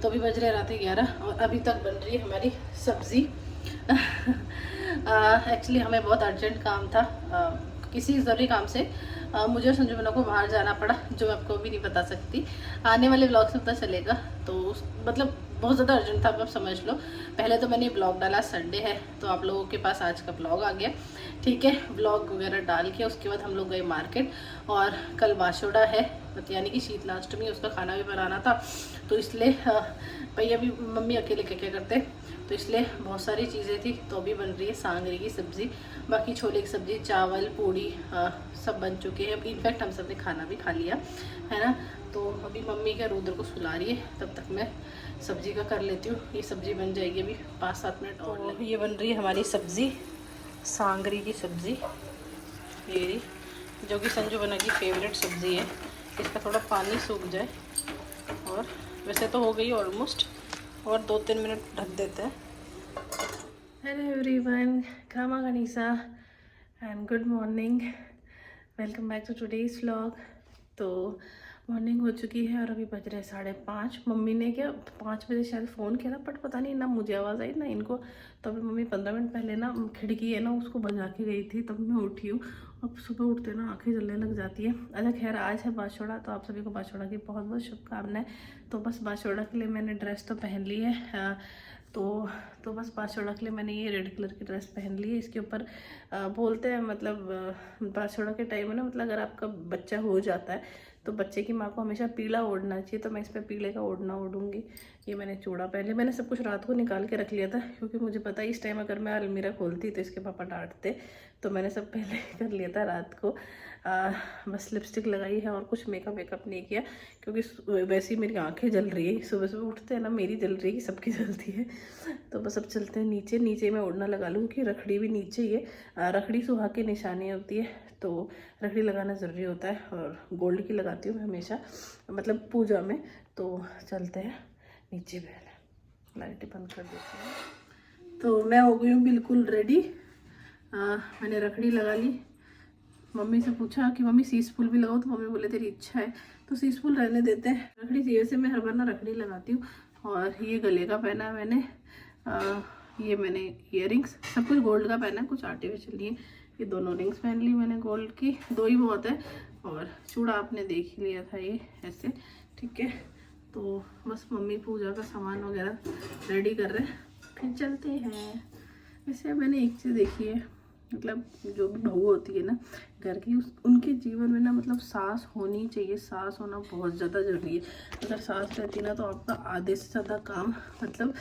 तो अभी बज रहे रात 11 और अभी तक बन रही है हमारी सब्ज़ी। एक्चुअली हमें बहुत अर्जेंट काम था, किसी ज़रूरी काम से मुझे और संजू बना को बाहर जाना पड़ा, जो मैं आपको भी नहीं बता सकती। आने वाले ब्लॉग से पता चलेगा। तो मतलब बहुत ज़्यादा अर्जेंट था, आप समझ लो। पहले तो मैंने ब्लॉग डाला, संडे है तो आप लोगों के पास आज का ब्लॉग आ गया, ठीक है। ब्लॉग वगैरह डाल के उसके बाद हम लोग गए मार्केट, और कल बाशोड़ा है यानी कि शीतलाष्टमी, उसका खाना भी बनाना था। तो इसलिए भैया भी, मम्मी अकेले क्या करते, तो इसलिए बहुत सारी चीज़ें थी। तो अभी बन रही है सांगरी की सब्ज़ी, बाकी छोले की सब्ज़ी, चावल, पूड़ी सब बन चुके हैं। इनफैक्ट हम सब ने खाना भी खा लिया है ना। तो अभी मम्मी क्या रुद्र को सुला रही है, तब तक मैं सब्ज़ी का कर लेती हूँ। ये सब्ज़ी बन जाएगी अभी 5-7 मिनट और। तो ये बन रही है हमारी सब्ज़ी, सांगरी की सब्ज़ी, ये जो कि संजू बना की फेवरेट सब्ज़ी है। इसका थोड़ा पानी सूख जाए, और वैसे तो हो गई ऑलमोस्ट, और 2-3 मिनट ढक देते हैं। हेलो एवरीवन, खामा गनीसा and good morning, welcome back to today's vlog. तो मॉर्निंग हो चुकी है और अभी बज रहे 5:30। मम्मी ने क्या 5 बजे शायद फ़ोन किया था, बट पता नहीं ना मुझे आवाज़ आई ना इनको। तो अभी मम्मी 15 मिनट पहले ना खिड़की है ना उसको बजा के गई थी, तब मैं उठी हूँ। अब सुबह उठते ना आंखें जलने लग जाती है। अच्छा खैर, आज है बाशोड़ा, तो आप सभी को बाशोड़ा की बहुत बहुत शुभकामनाएं। तो बस बाशोड़ा के लिए मैंने ड्रेस तो पहन ली है, तो बस बाशोड़ा के लिए मैंने ये रेड कलर की ड्रेस पहन ली है। इसके ऊपर बोलते हैं मतलब बाशोड़ा के टाइम में ना, मतलब अगर आपका बच्चा हो जाता है तो बच्चे की माँ को हमेशा पीला ओढ़ना चाहिए। तो मैं इस पर पीले का ओढ़ना ओढ़ूंगी। ये मैंने चूड़ा पहन लिया। मैंने सब कुछ रात को निकाल के रख लिया था, क्योंकि मुझे पता है इस टाइम अगर मैं अलमीरा खोलती तो इसके पापा डांटते। तो मैंने सब पहले कर लिया था रात को। बस लिपस्टिक लगाई है और कुछ मेकअप नहीं किया, क्योंकि वैसे ही मेरी आंखें जल रही है। सुबह सुबह उठते हैं ना, मेरी जल रही है, सबकी जलती है। तो बस अब चलते हैं नीचे। नीचे मैं ओढ़ना लगा लूँ कि रखड़ी भी नीचे ही है। रखड़ी सुहाग की निशानी होती है, तो रखड़ी लगाना ज़रूरी होता है, और गोल्ड की लगाती हूँ मैं हमेशा, मतलब पूजा में। तो चलते हैं नीचे, पहले लाइटें बंद कर देती हूँ। तो मैं हो गई हूँ बिल्कुल रेडी। मैंने रखड़ी लगा ली। मम्मी से पूछा कि मम्मी सीस फूल भी लगाओ, तो मम्मी बोले तेरी इच्छा है तो सीस फूल रहने देते हैं। रखड़ी चाहिए से मैं हर बार ना रखड़ी लगाती हूँ। और ये गले का पहना है मैंने, ये मैंने ईयरिंग्स सब कुछ गोल्ड का पहना है, कुछ आर्टिफिशियल नहीं है। ये दोनों रिंग्स पहन ली मैंने गोल्ड की, 2 ही बहुत है। और चूड़ा आपने देख ही लिया था, ये ऐसे, ठीक है। तो बस मम्मी पूजा का सामान वगैरह रेडी कर रहे हैं, फिर चलते हैं। वैसे मैंने एक चीज़ देखी है, मतलब जो भी बहू होती है ना घर की, उनके जीवन में ना मतलब सास होनी चाहिए। सास होना बहुत ज़्यादा ज़रूरी है। अगर सास रहती ना तो आपका आधे से ज़्यादा काम, मतलब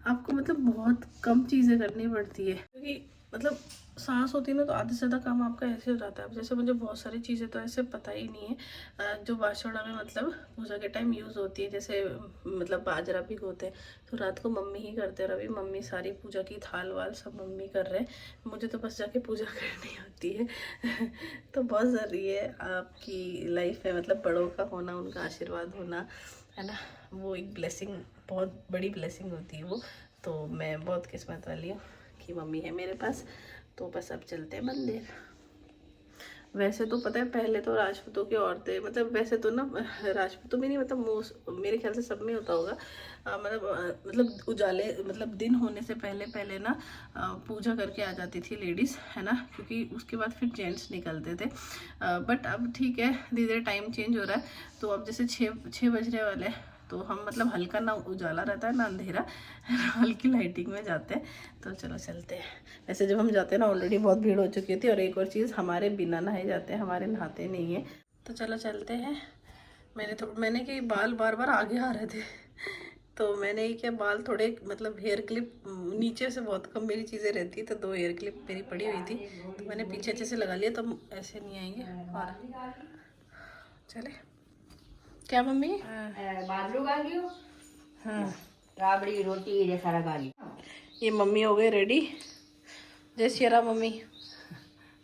आपको मतलब बहुत कम चीज़ें करनी पड़ती है, क्योंकि मतलब सास होती है ना तो आधे से ज़्यादा काम आपका ऐसे हो जाता है। अब जैसे मुझे बहुत सारी चीज़ें तो ऐसे पता ही नहीं है जो बाशोड़ा में मतलब पूजा के टाइम यूज़ होती है। जैसे मतलब बाजरा भिगोते हैं तो रात को मम्मी ही करते हैं, और अभी मम्मी सारी पूजा की थाल वाल सब मम्मी कर रहे हैं। मुझे तो बस जाके पूजा करनी होती है। तो बहुत ज़रूरी है आपकी लाइफ में, मतलब बड़ों का होना, उनका आशीर्वाद होना, है ना। वो एक ब्लेसिंग, बहुत बड़ी ब्लेसिंग होती है वो। तो मैं बहुत किस्मत वाली हूँ कि मम्मी है मेरे पास। तो बस अब चलते हैं मंदिर। वैसे तो पता है पहले तो राजपूतों की औरतें, मतलब वैसे तो ना राजपूतों में नहीं, मतलब मेरे ख्याल से सब में होता होगा, मतलब उजाले, मतलब दिन होने से पहले पहले ना पूजा करके आ जाती थी लेडीज़, है ना, क्योंकि उसके बाद फिर जेंट्स निकलते थे। बट अब ठीक है, धीरे धीरे टाइम चेंज हो रहा है। तो अब जैसे 6 बजने वाले हैं, तो हम मतलब हल्का ना उजाला रहता है ना अंधेरा, हल्की लाइटिंग में जाते हैं। तो चलो चलते हैं। वैसे जब हम जाते हैं ना ऑलरेडी बहुत भीड़ हो चुकी थी, और एक और चीज़, हमारे बिना नहाए जाते हैं, हमारे नहाते नहीं हैं। तो चलो चलते हैं। मैंने कि बाल बार बार आगे आ रहे थे, तो मैंने ही क्या बाल थोड़े, मतलब हेयर क्लिप नीचे से बहुत कम मेरी चीज़ें रहती, तो 2 हेयर क्लिप मेरी पड़ी हुई थी, तो मैंने पीछे अच्छे से लगा लिया, तो ऐसे नहीं आएंगे। और चले क्या मम्मी? बाजरू खा लियो। हाँ, राबड़ी रोटी ये सारा खा लियो। ये मम्मी हो गए रेडी। जय श्री राम मम्मी।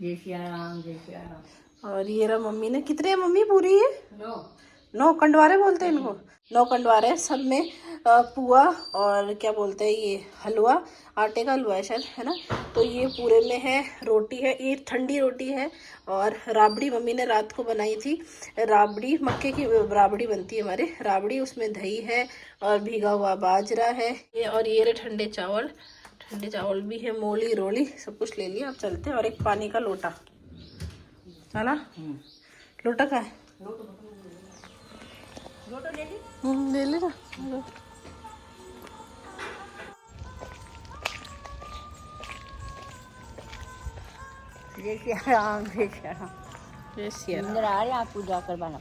जय सिया राम, जय सिया राम। और ये रहा मम्मी ने, कितने है मम्मी पूरी है? 9 9 कंडवारे बोलते हैं इनको, 9 कंडवारे, सब में पुआ और क्या बोलते हैं ये हलवा, आटे का हलवा है शायद, है ना। तो ये पूरे में है, रोटी है, ये ठंडी रोटी है, और राबड़ी मम्मी ने रात को बनाई थी। राबड़ी मक्के की राबड़ी बनती है हमारे, राबड़ी, उसमें दही है और भीगा हुआ बाजरा है ये, और ये रहे ठंडे चावल भी है, मोली रोली सब कुछ ले लिया। अब चलते हैं। और एक पानी का लोटा है ना, लोटा का है, ले लेना। जैसे आराम से चढ़ा जैसे अंदर आ रहे आप पूजा करवाना।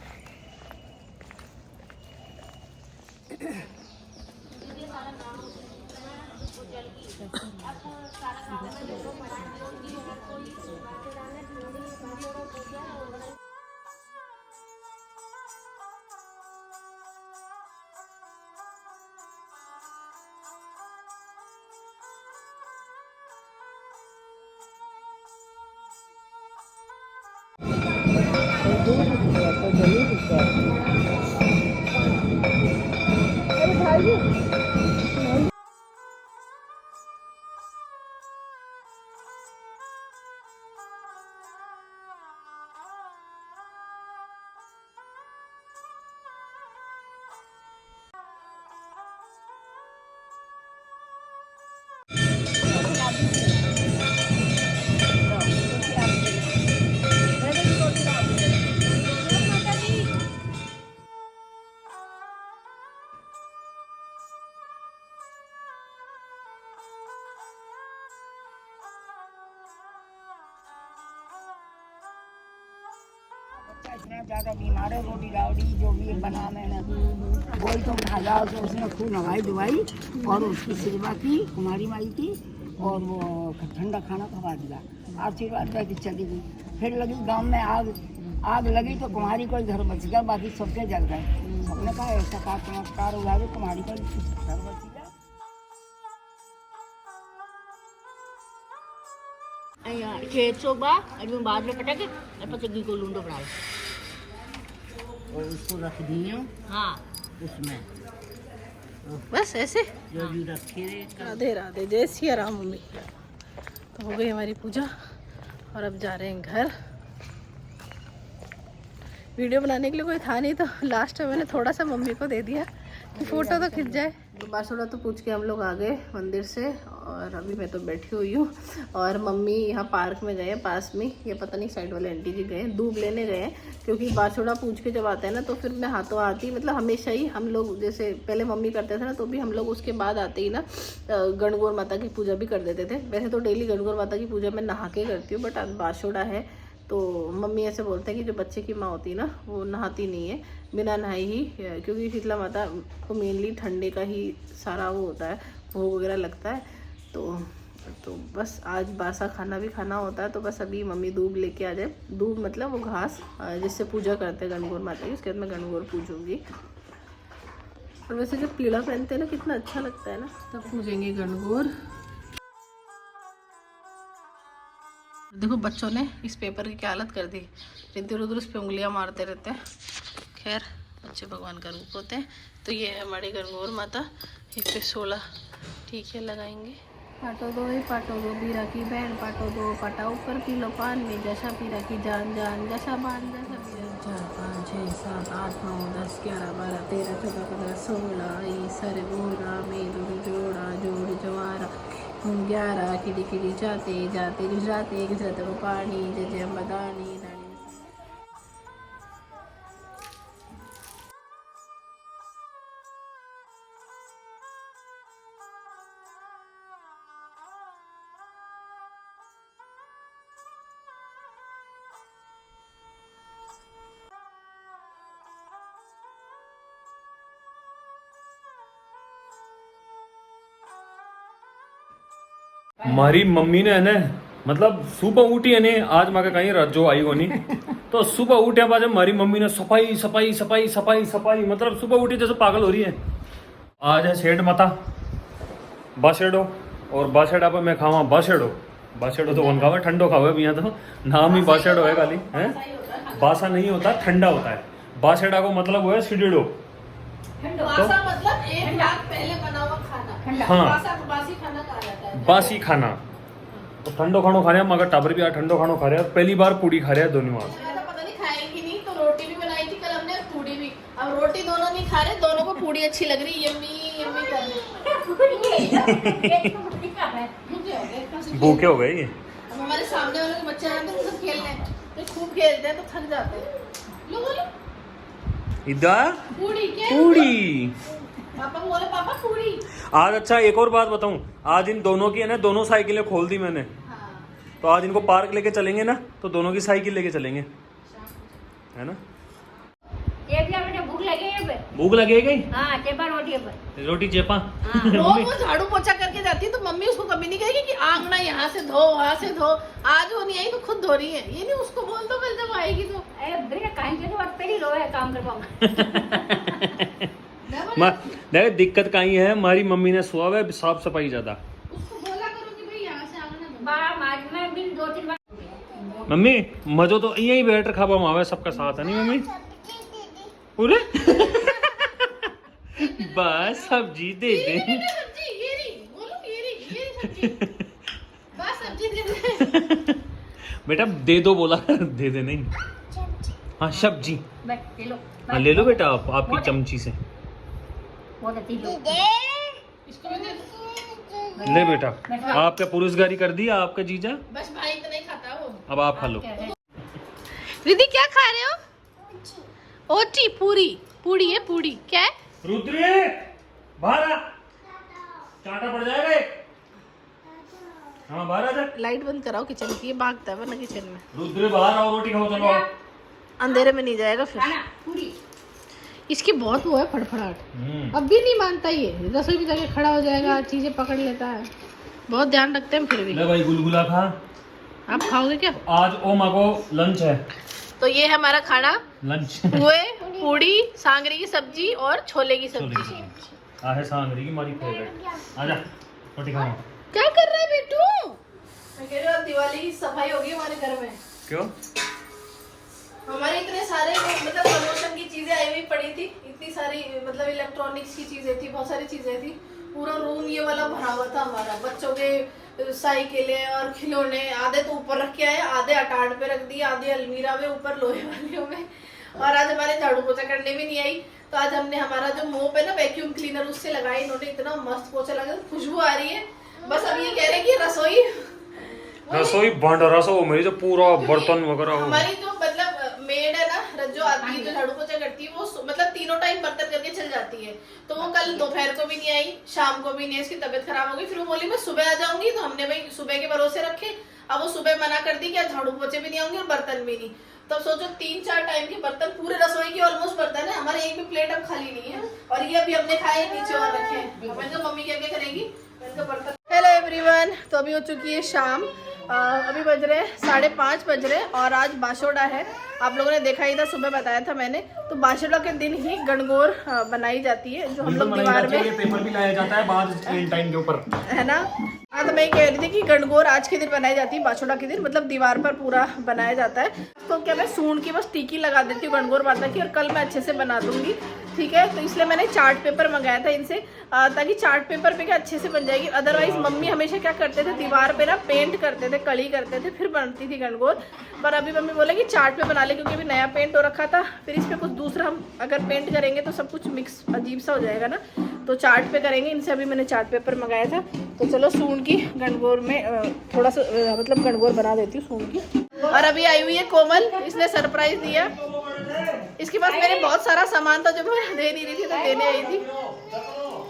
इतना ज्यादा बीमार है, रोटी रावड़ी जो भी बना मैंने वही तो खा जाओ। तो उसने खूब नवाई धुआई और उसकी सेवा की कुमारी माई की, और वो ठंडा खाना खवा दिया, आशीर्वाद दे के चली गई। फिर लगी गांव में आग लगी तो कुमारी को घर बच गया, बाकी सबके जल गए। सबने कहा ऐसा का चमत्कार हुआ है, कुमारी को घर बच गया। बाद में पटा के पतंगी को लूंडो बनाए और उसको रख दिए। हाँ उसमें बस ऐसे जो भी रखे। राधे राधे, जय सिया राम। मम्मी तो हो गई हमारी पूजा और अब जा रहे हैं घर। वीडियो बनाने के लिए कोई था नहीं, तो लास्ट में मैंने थोड़ा सा मम्मी को दे दिया कि फ़ोटो तो खिंच जाए। तो बासुड़ा तो पूछ के हम लोग आ गए मंदिर से, और अभी मैं तो बैठी हुई हूँ, और मम्मी यहाँ पार्क में गए पास में, ये पता नहीं साइड वाले आंटी जी गए, दूब लेने गए, क्योंकि बासुड़ा पूछ के जब आते हैं ना तो फिर मैं हाथों आती, मतलब हमेशा ही हम लोग, जैसे पहले मम्मी करते थे ना, तो भी हम लोग उसके बाद आते ही ना गणगौर माता की पूजा भी कर देते थे। वैसे तो डेली गणगौर माता की पूजा मैं नहा के करती हूँ, बट आज बासुड़ा है तो मम्मी ऐसे बोलते हैं कि जो बच्चे की माँ होती है ना वो नहाती नहीं है, बिना नहाए ही, क्योंकि शीतला माता को मेनली ठंडे का ही सारा वो होता है, भोग वगैरह लगता है। तो बस आज बासा खाना भी खाना होता है, तो बस अभी मम्मी दूब लेके आ जाए। दूब मतलब वो घास जिससे पूजा करते हैं गणगौर माता की, उसके बाद मैं गणगौर पूजूंगी। और वैसे जब पीला पहनते हैं ना कितना अच्छा लगता है ना, तब पूजेंगे गणगौर। देखो बच्चों ने इस पेपर की क्या हालत कर दी, इधर उधर उस पर उंगलियां मारते रहते हैं। खैर बच्चे भगवान का रूप होते हैं। तो ये है हमारी गणगौर माता, इस पे 16 टीके लगाएंगे। पाटो दो ही पाटो दो, बीरा की बहन पाटो दो, पाटा ऊपर पी लो पान में, जैसा पीरा की जान जान, जैसा बान जैसा पीरा। 4 5 6 7 8 9 10 11 12 13 14 15 16 सर गोरा मेलू जोड़ा जोड़ जवारा 11 खिड़ी खिड़ी जाते जाते गुजराते गुजरात को पानी जय जय मदानी रानी। मारी मम्मी ने है मतलब सुबह उठी है ने, आज माँ का कहीं रज्जो आई होनी तो सुबह उठे बाद हमारी मम्मी ने सफाई सफाई सफाई सफाई सफाई, मतलब सुबह उठी जैसे पागल हो रही है। आज है सेठ माता बासेड़ो, और बासेड़ा पे मैं खावा बासेड़ो। बासेड़ो तो कौन खावा, ठंडो खावा भी, यहाँ तो नाम ही बासेड़ो है खाली है, बासा नहीं होता, ठंडा होता है। बासेड़ा को मतलब हुआ है सिडिडो। बासा मतलब 1 लाख पहले बना हुआ खाना। हाँ। बासा को बासी खाना कहा जाता है। बासी खाना। तो ठंडो खानो खा रहे हैं, मगर टाबर भी आज ठंडो खानो खा रहे हैं। पहली बार पूड़ी खा रहे हैं दोनों आज। मैं तो पता नहीं खाएंगी नहीं, तो रोटी भी बनाई थी कल हमने, पूड़ी भी। अब रोटी दोनों नहीं खा रहे, दोनों को पूड़ी अच्छी लग रही, यम्मी यम्मी कर रही। भूखे हो गए ये। अब हमारे सामने वाले के बच्चे आते हैं, सब खेलने तो खूब खेलते हैं, तो थक जाते हैं। लो बोलो इधर पूड़ी क्या? पूड़ी। पापा को बोले पापा पूड़ी। आज अच्छा एक और बात बताऊं, आज इन दोनों की है ना, दोनों साइकिलें खोल दी मैंने। हाँ। तो आज इनको पार्क लेके चलेंगे ना, तो दोनों की साइकिल लेके चलेंगे, है ना। ये भी अपने भूख लगी है बे। भूख लगेगी। हाँ चेपा रोटी है बे। रोटी चेपा। रोज वो झाड़ू पोछा करके जाती है, तो मम्मी उसको कभी नहीं कहेगी कि आंगना यहाँ से धो वहाँ से धो। आज वो नहीं आई तो खुद धो रही है। ये नहीं उसको बोल दो कल जब आएगी तो। अरे बेटा कहीं के तो अब तेरी रो है काम कर पाऊंगा। देख दिक्कत कहीं है, हमारी मम्मी ने सुहा है साफ सफाई ज्यादा। उसको बोला करो कि भाई यहाँ से आंगना धो। बाहर मार में भी 2-3 बार। मम्मी मजो तो यही बैठ खा पावे सबका साथ है, नहीं मम्मी पूरे। बस सब्जी दे दे। सब्जी ये रही, बोलो ये रही, ये सब्जी। बस सब्जी दे दे। बेटा दे दो बोला, दे दे नहीं। हाँ सब्जी। बस ले लो। हाँ ले लो बेटा, आप आपकी चमची से बहुत अच्छी लो। इसको भी दे दो। ले बेटा। आपका पुरुषगारी कर दिया आपका जीजा, बस भाई तो नहीं खाता वो। अब आप खा लो। दीदी क्या खा रहे हो? ओटी पूरी। पूड़ी है पूड़ी। क्या है? रुद्र बाहर आ, चाटा पड़ जाएगा एक। हाँ बाहर आ जा। लाइट बंद कराओ किचन की, ये भागता है वरना किचन में। रुद्र बाहर आओ, रोटी खाओ, चलो आओ। अंधेरे में नहीं जाएगा फिर। खाना पूरी। इसकी बहुत वो है फड़फड़ाहट। अब भी नहीं मानता ये, रसोई में जाके खड़ा हो जाएगा, चीजें पकड़ लेता है। बहुत ध्यान रखते हैं फिर भी। ले भाई गुलगुला खा। आप खाओगे क्या? आज ओमा को लंच है। तो ये है हमारा खाना। लंच हुए पूड़ी, सांगरी की सब्जी और छोले की सब्जी। आहे सांगरी की हमारी फेवरेट। आजा रोटी खाओ। क्या कर रहा है बेटू? मैं कह रही हूँ दिवाली की सफाई होगी हमारे घर में। क्यों? हमारे इतने सारे मतलब प्रमोशन की चीजें आई हुई पड़ी थी, इतनी सारी मतलब इलेक्ट्रॉनिक्स की चीजें थी, बहुत सारी चीजें थी। पूरा रूम ये वाला भरा हुआ था हमारा। बच्चों के साइकिलें और खिलौने, आधे तो ऊपर रख के आए, आधे अटाट पे रख दिए, आधे अलमीरा में ऊपर लोहे वालियों में। और आज हमारे झाड़ू पोछा करने भी नहीं आई, तो आज हमने हमारा जो मोप है ना वैक्यूम क्लीनर, उससे लगाई। इन्होंने इतना मस्त पोछा लगा, खुशबू आ रही है। बस अब ये कह रहे हैं कि रसोई भंडारा सा हो मेरी, जो पूरा बर्तन वगैरह हो। हमारी जो मतलब मेड है ना, जो आती है, जो झाड़ू पोछा करती है, वो मतलब तीनों टाइम बर्तन करके चल जाती है। तो वो कल दोपहर को भी नहीं आई, शाम को भी नहीं, इसकी तबीयत खराब हो गई। फिर वो बोली मैं सुबह आ जाऊंगी, तो हमने भाई सुबह के भरोसे रखे। अब वो सुबह मना कर दी कि आज झाड़ू पोछे भी नहीं आऊंगी और बर्तन भी नहीं। तब सोचो 3-4 टाइम के बर्तन, पूरे रसोई की ऑलमोस्ट बर्तन है हमारे, एक भी प्लेट अब खाली नहीं है। और ये अभी हमने खाए, नीचे और रखे हैं। मैंने कहा मम्मी क्या करेंगी, मैंने कहा बर्तन। हेलो एवरीवन, तो अभी हो चुकी है शाम। अभी बज रहे 5:30 बज रहे और आज बाशोड़ा है। आप लोगों ने देखा ही था, सुबह बताया था मैंने। तो बाशोड़ा के दिन ही गणगौर बनाई जाती है, जो हम लोग दीवार में पेपर भी लाया जाता है बाद टाइम के ऊपर, है ना। हाँ, तो मैं कह रही थी कि गणगौर आज के दिन बनाई जाती है, बाशोड़ा के दिन मतलब दीवार पर पूरा बनाया जाता है। तो क्या मैं सूंड की बस टीकी लगा देती हूँ गणगौर माता की, और कल मैं अच्छे से बना दूंगी, ठीक है। तो इसलिए मैंने चार्ट पेपर मंगाया था इनसे, ताकि चार्ट पेपर पे क्या अच्छे से बन जाएगी। अदरवाइज मम्मी हमेशा क्या करते थे, दीवार पे ना पेंट करते थे, कड़ी करते थे, फिर बनती थी गणगौर। पर अभी मम्मी बोले कि चार्ट पे बना ले, क्योंकि अभी नया पेंट हो रखा था, फिर इस पे कुछ दूसरा हम अगर पेंट करेंगे तो सब कुछ मिक्स अजीब सा हो जाएगा ना। तो चार्ट पे करेंगे इनसे। अभी मैंने चार्ट पेपर मंगाया था। तो चलो सूंड की गणगौर में थोड़ा सा मतलब गणगौर बना देती हूँ सूंड की। और अभी आई हुई है कोमल, इसने सरप्राइज दिया। इसके पास मेरे बहुत सारा सामान था जो मैं दे नहीं रही थी, तो देने आई थी।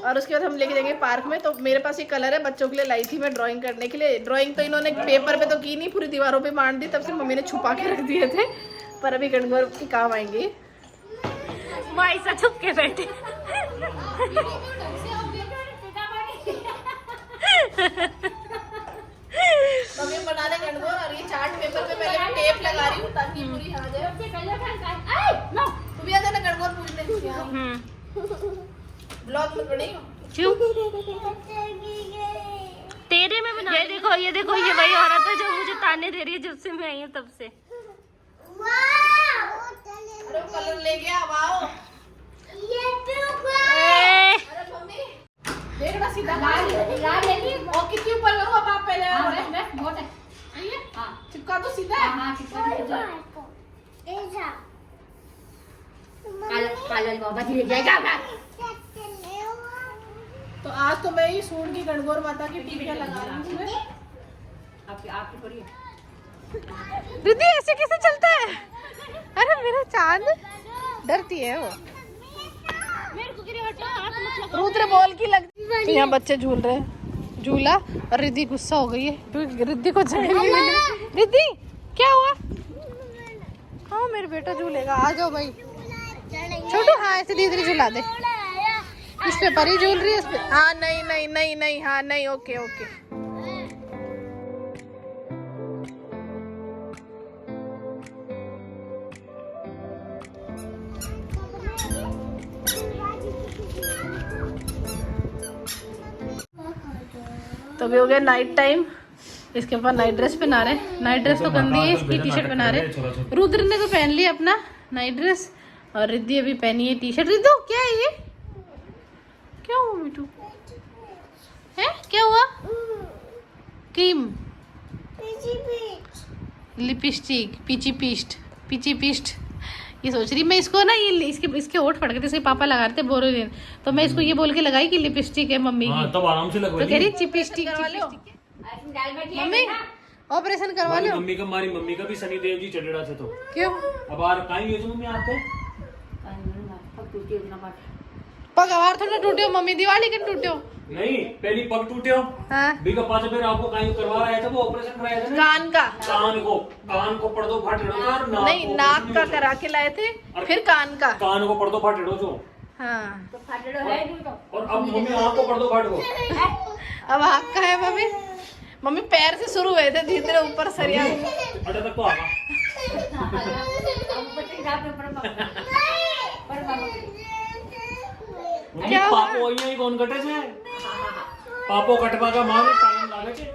और उसके बाद हम लेके जाएंगे पार्क में। तो मेरे पास ये कलर है, बच्चों के लिए लाई थी मैं ड्राइंग करने के लिए। ड्राइंग तो इन्होंने पेपर पे तो की नहीं, पूरी दीवारों पे बांट दी, तब से मम्मी ने छुपा के रख दिए थे। पर अभी गणगौर के काम आएंगे। भाई सा छुप के बैठे। मम्मी बना रहे गणगौर, और ये चार्ट पेपर पे पहले मैं टेप लगा रही हूँ ताकि पूरी आ जाए। तू भी आ जाना गणगौर पूरी ब्लॉग में बनी। तेरे में बना। ये देखो ये वही औरत है जो मुझे ताने दे रही है जब से मैं आई हूँ तब से। अरे कलर ले लेके अब आओ। अरे मम्मी देखना सीधा और कितनी ऊपर करूँ अब आप पहले आओ। बहुत है हाँ चिपका दो सीधा। हाँ पायल बाबा जी ले जाएगा तो आज तो मैं ही सूंड की गणगौर माता की टीका लगा रही हूँ इसमें। आपकी थोड़ी है दीदी ऐसे कैसे चलता है? अरे मेरा चांद डरती है वो। रुद्र बोल की लगती। तो यहाँ बच्चे झूल रहे हैं झूला और रिद्धि गुस्सा हो गई है क्योंकि रिद्धि को जगह नहीं मिली। रिद्धि क्या हुआ? हाँ मेरा बेटा झूलेगा आ जाओ भाई। छोटू हाँ ऐसे धीरे धीरे झूला दे। इस पे परी झूल रही है इस पे। हाँ नहीं नहीं नहीं नहीं हाँ नहीं ओके ओके। तो अभी हो गया नाइट टाइम। इसके ऊपर नाइट ड्रेस पहना रहे। नाइट ड्रेस तो गंदी है इसकी टी शर्ट पहना रहे। रुद्र ने तो पहन लिया अपना नाइट ड्रेस और रिद्धि अभी पहनी है टी शर्ट। रिद्धि क्या है ये? क्या हुआ मिठू? है क्या हुआ? क्रीम लिपस्टिक पीची पिस्ट ये सोच रही मैं इसको ना ये इसके होठ फट गए थे इसके पापा लगा रहे थे बोरो दिन तो मैं इसको ये बोल के लगाई कि लिपस्टिक है मम्मी की। तब आराम से लगवा तो कह रही चिपस्टिक करवा लो मम्मी ऑपरेशन करवा लो। हमारी मम्मी का भी शनिदेव जी चढ़ेड़ा थे तो क्यों अब आर काई ये मम्मी आपको पग आवार थोड़ा टूटे मम्मी दिवाली के टूटे नहीं पहली पग टूटे हो हाँ बीका पाँच फिर आपको कहीं करवा रहा था वो ऑपरेशन कराया था ना कान को पर्दो फाटेड़ो और नहीं नाक का करा के लाए थे फिर कान को पर्दो फाटेड़ो जो हाँ और अब मम्मी आँख को पर्दो फाट गो अब आँख का है मम्मी मम्मी पैर से शुरू हुए थे धीरे धीरे ऊपर सरिया अटे तक तो आगा क्या हुआ? पापो यही कौन कटे छे पापो कटवा का मारे टाइम लागे छे